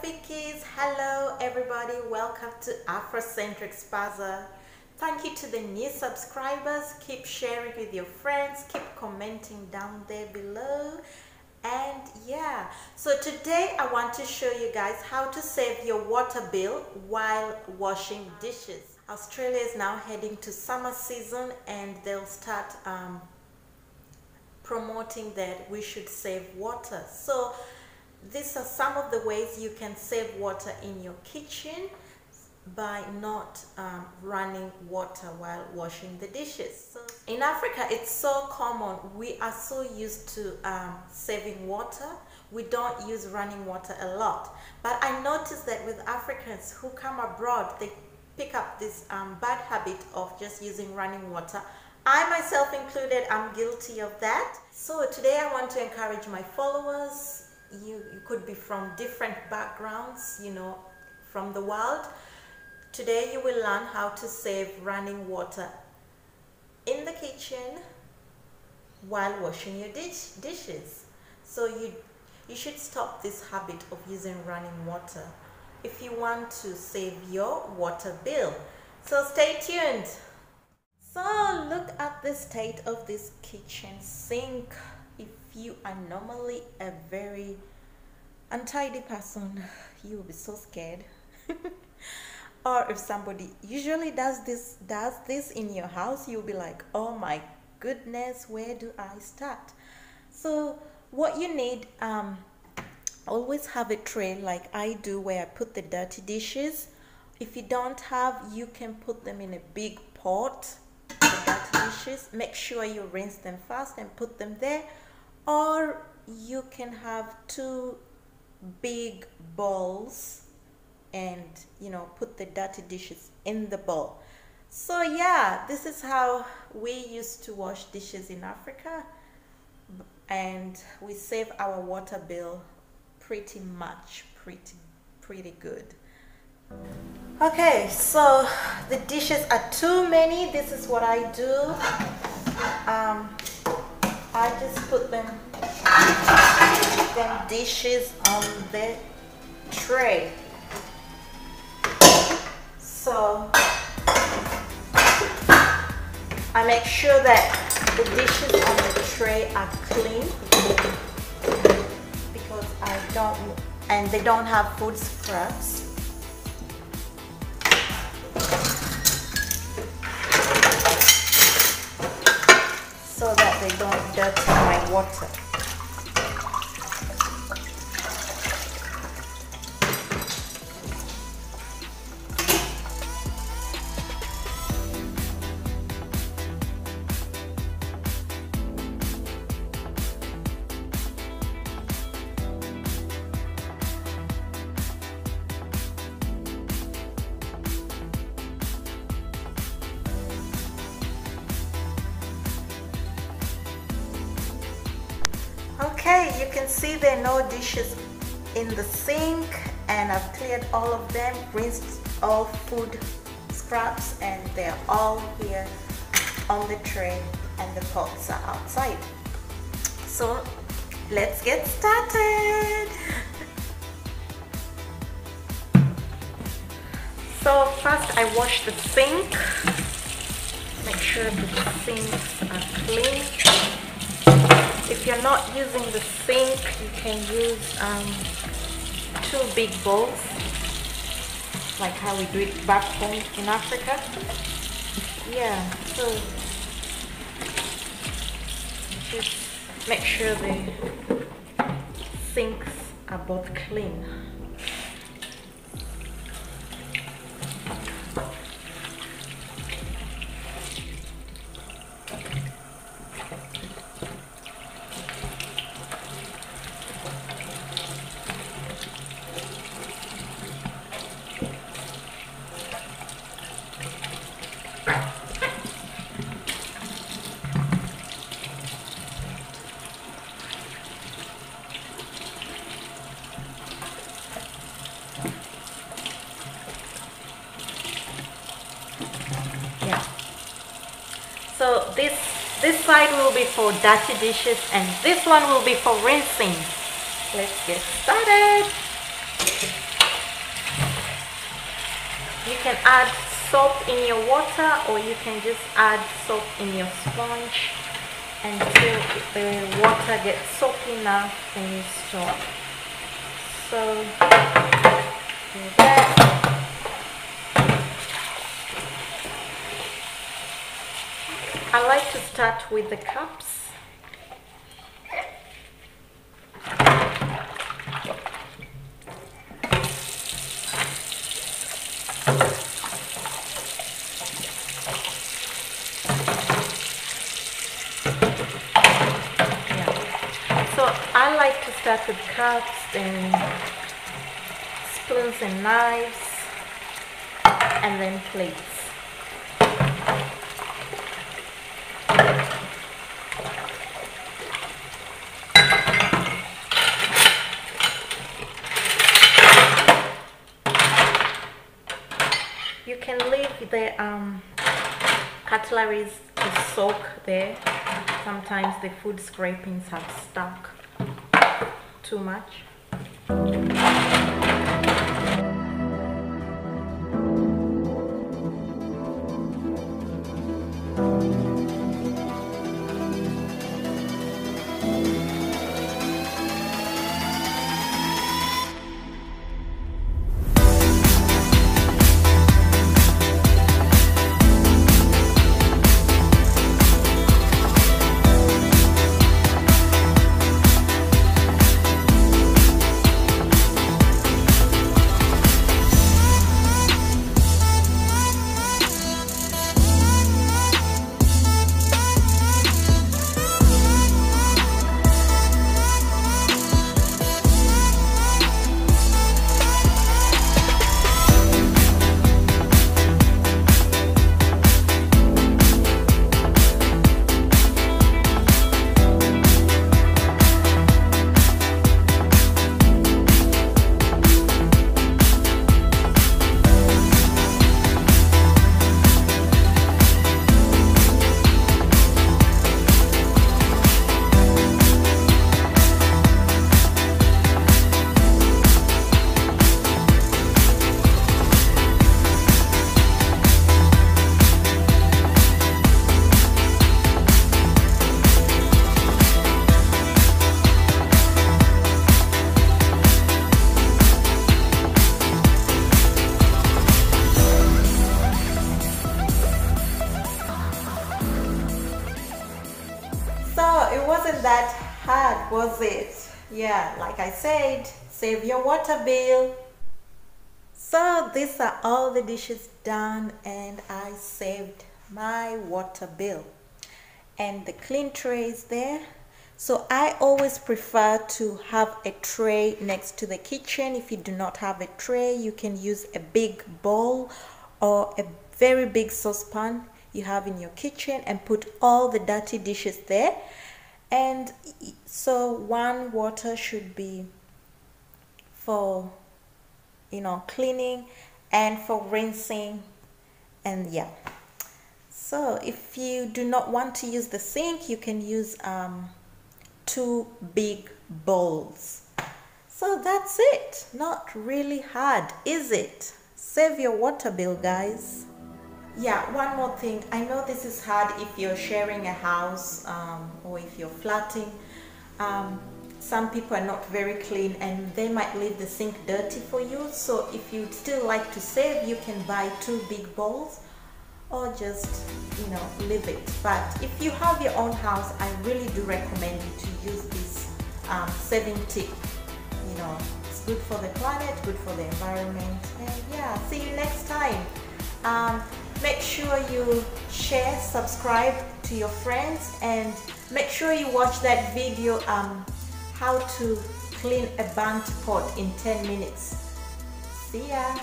Rafikis. Hello everybody, welcome to Afrocentric Spaza. Thank you to the new subscribers. Keep sharing with your friends, keep commenting down there below. And yeah, so today I want to show you guys how to save your water bill while washing dishes. Australia is now heading to summer season and they'll start promoting that we should save water. So these are some of the ways you can save water in your kitchen by not running water while washing the dishes. So in Africa, it's so common. We are so used to saving water. We don't use running water a lot. But I noticed that with Africans who come abroad, they pick up this bad habit of just using running water. I myself included, I'm guilty of that. So today I want to encourage my followers. You could be from different backgrounds, you know, from the world. Today you will learn how to save running water in the kitchen while washing your dishes. So you should stop this habit of using running water if you want to save your water bill. So stay tuned. So look at the state of this kitchen sink. If you are normally a very untidy person, you will be so scared. Or if somebody usually does this in your house, you'll be like, oh my goodness, where do I start? So what you need, always have a tray like I do where I put the dirty dishes. If you don't have, you can put them in a big pot, the dirty dishes. Make sure you rinse them first and put them there. Or you can have two big bowls and, you know, put the dirty dishes in the bowl. So yeah, this is how we used to wash dishes in Africa, and we save our water bill pretty good. Okay, so the dishes are too many. This is what I do. I just put them dishes on the tray. So I make sure that the dishes on the tray are clean because and they don't have food scraps. So that they don't dirty my water. Okay, you can see there are no dishes in the sink, and I've cleared all of them, rinsed all food scraps, and they're all here on the tray, and the pots are outside. So let's get started. So first I wash the sink. Make sure that the sinks are clean. If you're not using the sink, you can use two big bowls, like how we do it back home in Africa. Yeah, so just make sure the sinks are both clean. So this side will be for dirty dishes and this one will be for rinsing. Let's get started. add soap in your water, or you can just add soap in your sponge until the water gets soapy enough and you stop. So do that. I like to start with the cups. I like to start with cups, then spoons and knives, and then plates. You can leave the cutleries to soak there. Sometimes the food scrapings have stuck too much. Wasn't that hard, was it? Yeah, like I said, save your water bill. So these are all the dishes done, and I saved my water bill. And the clean tray is there. So I always prefer to have a tray next to the kitchen. If you do not have a tray, you can use a big bowl or a very big saucepan you have in your kitchen and put all the dirty dishes there. And so one water should be for, you know, cleaning and for rinsing. And yeah, so if you do not want to use the sink, you can use 2 big bowls. So that's it. Not really hard, is it? Save your water bill, guys. Yeah, one more thing. I know this is hard if you're sharing a house or if you're flatting. Some people are not very clean and they might leave the sink dirty for you. So if you'd still like to save, you can buy 2 big bowls or just, you know, leave it. But if you have your own house, I really do recommend you to use this saving tip. You know, it's good for the planet, good for the environment. And yeah, see you next time. Make sure you share, subscribe to your friends, and make sure you watch that video how to clean a burnt pot in 10 minutes. See ya!